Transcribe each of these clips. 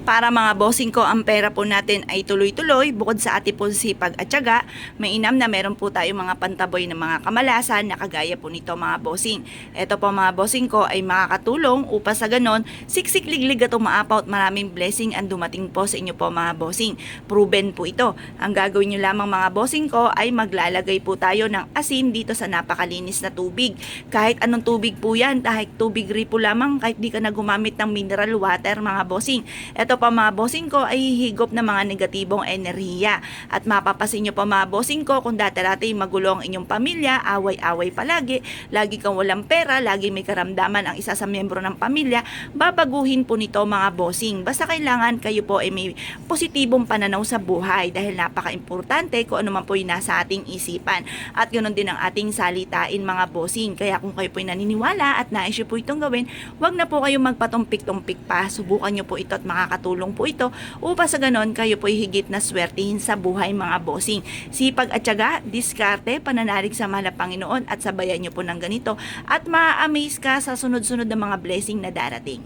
Para mga bossing ko, ang pera po natin ay tuloy-tuloy bukod sa ating po sipag at tiyaga. Mainam na meron po tayo mga pantaboy ng mga kamalasan na kagaya po nito mga bossing. Ito po mga bossing ko ay makakatulong upang sa ganon, siksik liglig at umaapaw at maraming blessing ang dumating po sa inyo po mga bossing. Proven po ito. Ang gagawin nyo lamang mga bossing ko ay maglalagay po tayo ng asin dito sa napakalinis na tubig. Kahit anong tubig po yan, kahit tubig ripo lamang, kahit di ka na gumamit ng mineral water mga bossing. Ito pa mga bossing ko ay hihigop ng mga negatibong enerhiya. At mapapasin nyo pa mga bossing ko kung dati-dati magulo ang inyong pamilya, away-away palagi, lagi kang walang pera, lagi may karamdaman ang isa sa miyembro ng pamilya, babaguhin po nito mga bossing. Basta kailangan kayo po ay may positibong pananaw sa buhay dahil napaka-importante kung ano man po yung nasa ating isipan. At ganoon din ang ating salitain mga bossing. Kaya kung kayo po ay naniniwala at nais nyo po itong gawin, wag na po kayong magpatumpik-tumpik pa. Subukan nyo po ito at makakatulong po ito upang sa ganon kayo po higit na swertihin sa buhay mga bossing. Sipag at tiyaga, diskarte, pananalig sa mahal na Panginoon at sabayan nyo po ng ganito at ma-amaze ka sa sunod-sunod na mga blessing na darating.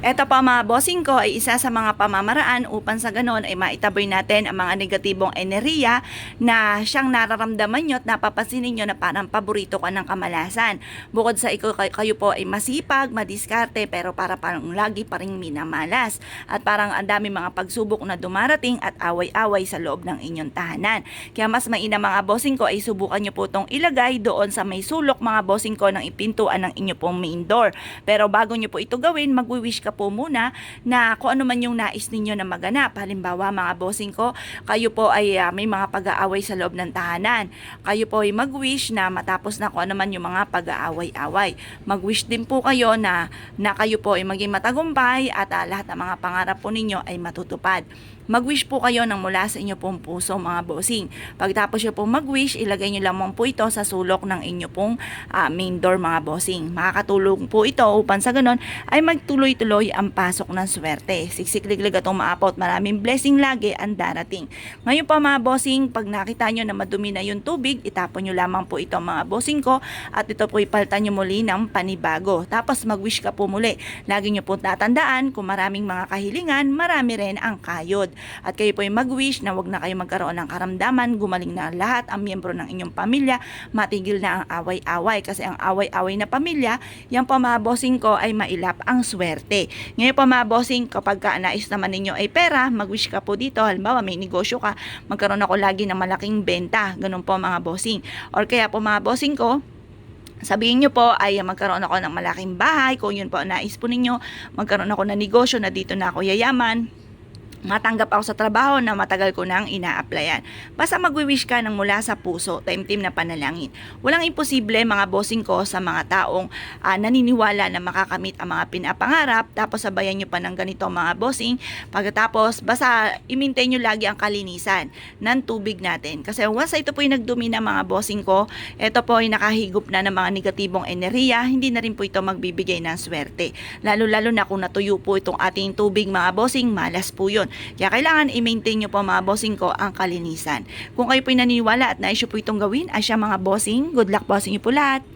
Ito pa mga bossing ko ay isa sa mga pamamaraan upang sa ganon ay maitaboy natin ang mga negatibong enerhiya na siyang nararamdaman nyo at napapasinin nyo na parang paborito ka ng kamalasan. Bukod sa kayo po ay masipag, madiskarte pero parang lagi pa rin minamalas at parang ang dami mga pagsubok na dumarating at away-away sa loob ng inyong tahanan. Kaya mas mainam mga bossing ko ay subukan nyo po itong ilagay doon sa may sulok mga bossing ko ng ipintuan ng inyo pong main door. Pero bago nyo po ito gawin, magwi-wish ka po muna na kung ano man yung nais ninyo na maganap. Halimbawa mga bossing ko, kayo po ay may mga pag-aaway sa loob ng tahanan. Kayo po ay mag-wish na matapos na kung ano man yung mga pag-aaway-away. Mag-wish din po kayo na kayo po ay maging matagumpay at lahat ng mga pangarap po ninyo ay matutupad. Mag-wish po kayo ng mula sa inyo pong puso mga bossing. Pagtapos nyo pong mag-wish, ilagay nyo lamang po ito sa sulok ng inyo pong main door mga bossing. Makakatulong po ito upang sa ganon ay magtuloy-tuloy ang pasok ng swerte. Siksik-liglig at umaapaw at maraming blessing lagi ang darating. Ngayon pa mga bossing, pag nakita nyo na madumi na yung tubig, itapon nyo lamang po ito mga bossing ko at ito po ipalitan nyo muli ng panibago. Tapos mag-wish ka po muli. Lagi nyo po tatandaan kung maraming mga kahilingan, marami rin ang kayod. At kayo po ay mag-wish na wag na kayo magkaroon ng karamdaman, gumaling na lahat ang miyembro ng inyong pamilya, matigil na ang away-away kasi ang away-away na pamilya, yan po mga bossing ko ay mailap ang swerte. Ngayon po mga bossing, kapag nais naman ninyo ay pera, mag-wish ka po dito, halimbawa may negosyo ka, magkaroon ako lagi ng malaking benta, ganun po mga bossing. Or kaya po mga bossing ko, sabihin nyo po ay magkaroon ako ng malaking bahay, kung yun po nais po ninyo, magkaroon ako ng negosyo na dito na ako yayaman, matanggap ako sa trabaho na matagal ko nang ina-applyan. Basta magwi-wish ka ng mula sa puso, taimtim na panalangin. Walang imposible mga bossing ko sa mga taong naniniwala na makakamit ang mga pinapangarap, tapos sabayan nyo pa ng ganito mga bossing. Pagkatapos, basta i-maintain nyo lagi ang kalinisan ng tubig natin. Kasi once ito po yung nagdumi na mga bossing ko, ito po ay nakahigop na ng mga negatibong enerhiya, hindi na rin po ito magbibigay ng swerte. Lalo-lalo na kung natuyo po itong ating tubig mga bossing, malas po yun. Kaya kailangan i-maintain nyo po mga bossing ko ang kalinisan. Kung kayo po'y naniniwala at nais nyo po itong gawin, ay siya mga bossing, good luck po sa inyo po lahat.